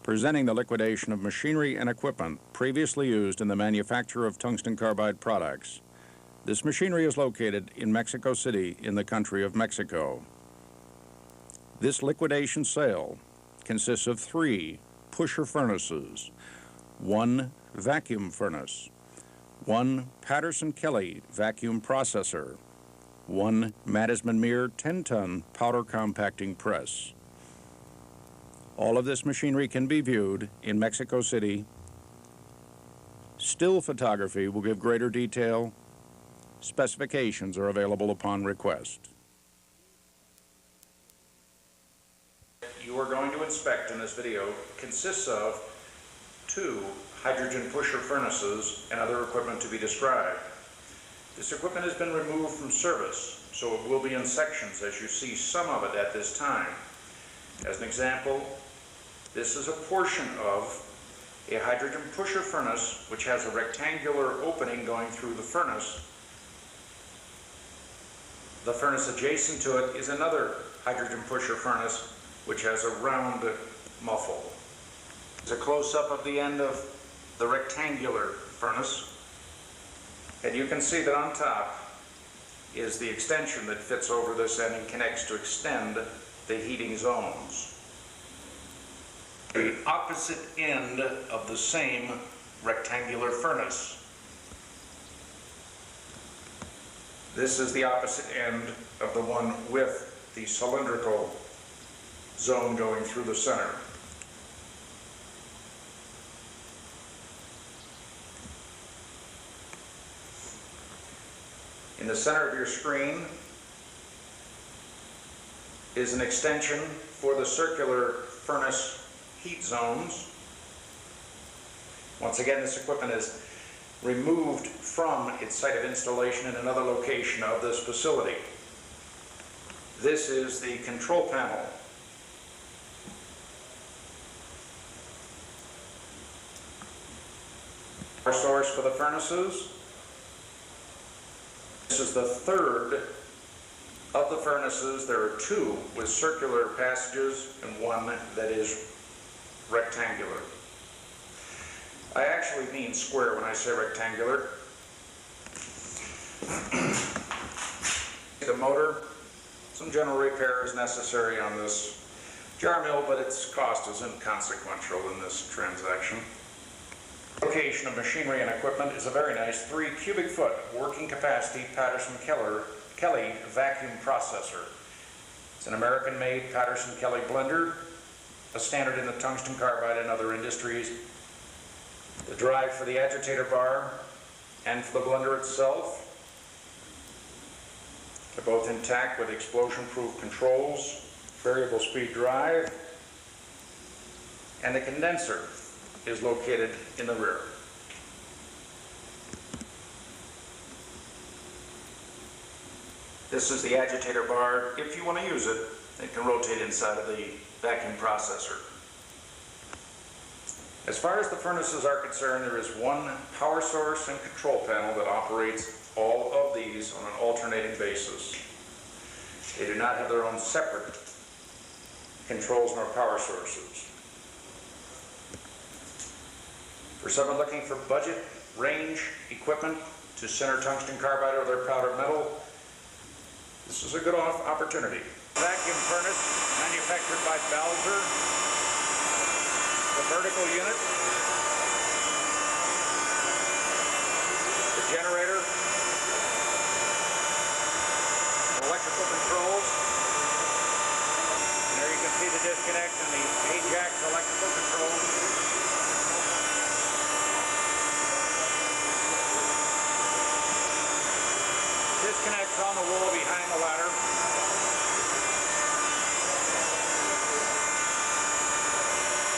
presenting the liquidation of machinery and equipment previously used in the manufacture of tungsten carbide products. This machinery is located in Mexico City in the country of Mexico. This liquidation sale consists of 3 pusher furnaces, 1 vacuum furnace, 1 Patterson-Kelley vacuum processor, 1 Madisman-Mir 10-ton powder compacting press. All of this machinery can be viewed in Mexico City. Still photography will give greater detail. Specifications are available upon request. You are going to inspect in this video consists of 2 hydrogen pusher furnaces and other equipment to be described. This equipment has been removed from service, so it will be in sections as you see some of it at this time. As an example, this is a portion of a hydrogen pusher furnace which has a rectangular opening going through the furnace. The furnace adjacent to it is another hydrogen pusher furnace which has a round muffle. It's a close-up of the end of the rectangular furnace, and you can see that on top is the extension that fits over this end and connects to extend the heating zones. The opposite end of the same rectangular furnace. This is the opposite end of the one with the cylindrical zone going through the center. In the center of your screen is an extension for the circular furnace heat zones. Once again, this equipment is removed from its site of installation in another location of this facility. This is the control panel. Our source for the furnaces. This is the 3rd of the furnaces. There are 2 with circular passages and 1 that is rectangular. I actually mean square when I say rectangular. The motor, some general repair is necessary on this jar mill, but its cost is inconsequential in this transaction. Location of machinery and equipment is a very nice 3 cubic foot working capacity Patterson-Kelley vacuum processor. It's an American-made Patterson-Kelley blender, a standard in the tungsten carbide and other industries. The drive for the agitator bar and for the blender itself are both intact with explosion-proof controls, variable speed drive, and the condenser is located in the rear. This is the agitator bar. If you want to use it, it can rotate inside of the vacuum processor. As far as the furnaces are concerned, there is 1 power source and control panel that operates all of these on an alternating basis. They do not have their own separate controls nor power sources. For someone looking for budget, range, equipment to center tungsten carbide or their powdered metal, this is a good opportunity. Vacuum furnace manufactured by Balzer. The vertical unit. The generator. Electrical controls. And there you can see the disconnect and the AJAX electrical controls. Disconnects on the wall behind the ladder.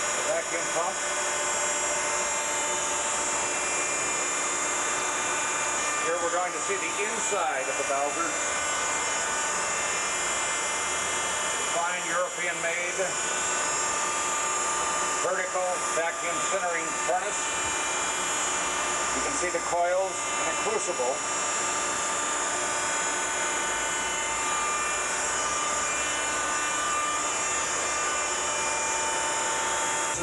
The vacuum pump. Here we're going to see the inside of the Balzer. Fine European-made vertical vacuum centering furnace. You can see the coils and a crucible.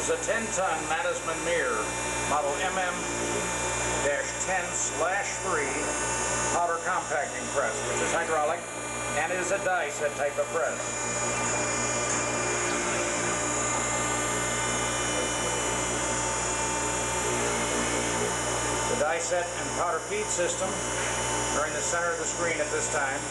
is a 10-ton Mannesmann mirror, model MM-10/3 powder compacting press, which is hydraulic and is a die set type of press. The die set and powder feed system are in the center of the screen at this time.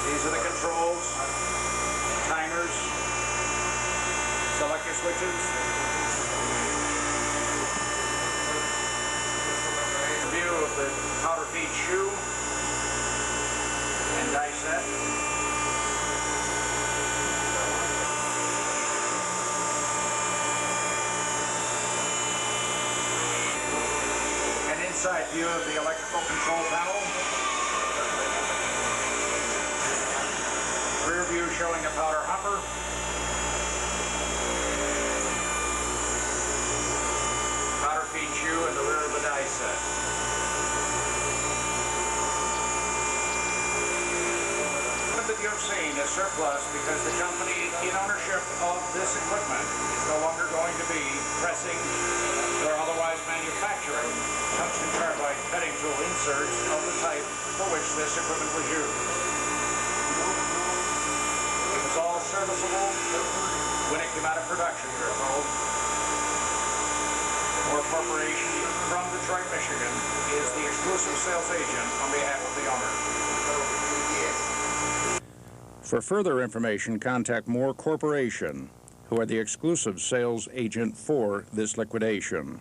These are the controls, timers, selector switches. A view of the powder feed shoe and die set. An inside view of the electrical control panel. Rear view showing the powder hopper. Powder feed shoe and the rear of the die set. Equipment that you have seen is surplus because the company in ownership of this equipment is no longer going to be pressing or otherwise manufacturing tungsten carbide cutting tool inserts of the type for which this equipment was used. All serviceable when it came out of production, we're told. MOHR Corporation from Detroit, Michigan is the exclusive sales agent on behalf of the owner. For further information, contact MOHR Corporation, who are the exclusive sales agent for this liquidation.